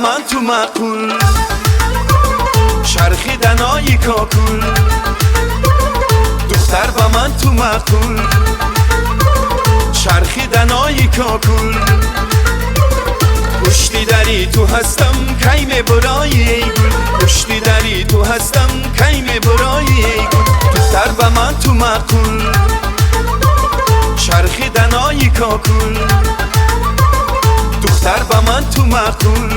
من تو معقول، چرخیدنای کاکول. دختر با من تو معقول، چرخیدنای کاکول. پشتی دری تو هستم کیم برای ای گل، پشتی دری تو هستم کیم برای ای گل. دختر با من تو معقول، چرخیدنای کاکول. دختر با من تو معقول،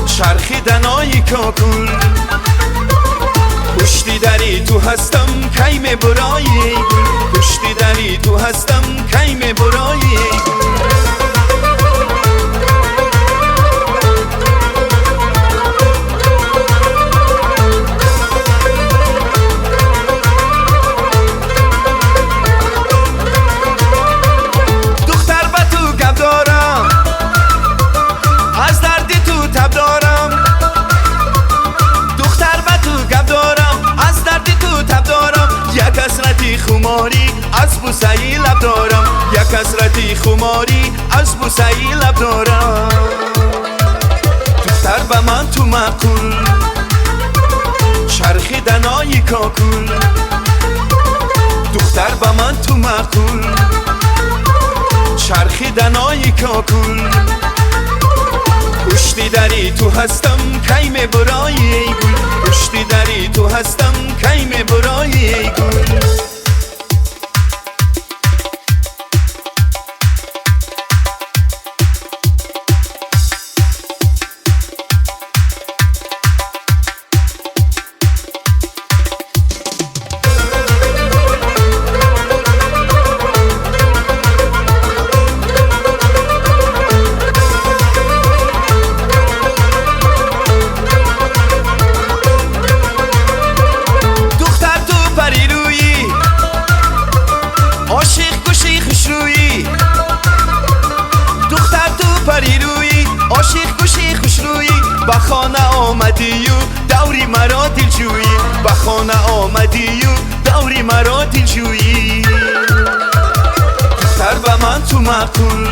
چرخیدنای کاکول. پشتی دری تو هستم کیم برای ای گل، پشتی دری تو هستم کیم برای ای گل. خماری از بوسه‌ی لب دارم، یک کسرتی خماری از بوسه‌ی لب دارم. دختر با من تو معقول، چرخیدنای کاکول. دختر با من تو معقول، چرخیدنای کاکول. پشتی دری تو هستم کیم برای ای گل، پشتی دری تو هستم کیم برای ای گل. عاشق گوشی خوشرویی با خانه آمدی و دوری مرا دلجویی، با خانه آمدی و دوری مرا دلجویی. دختر با من تو معقول،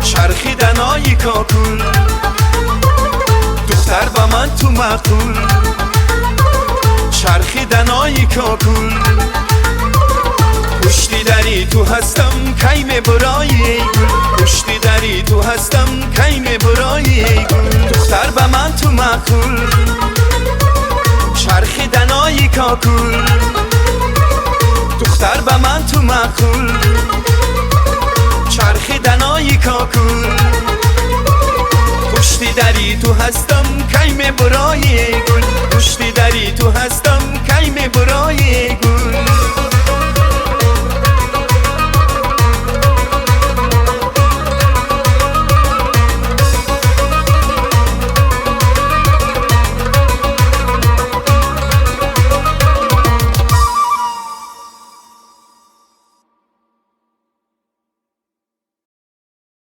چرخیدنای کاکول. دختر با من تو معقول، چرخیدنای کاکول. پشتی دری تو هستم کیم برای ای گل، پشتی دری تو هستم کیم برای ای گل. دختر با من تو معقول، چرخیدنای کاکول. دختر با من تو معقول، چرخیدنای کاکول.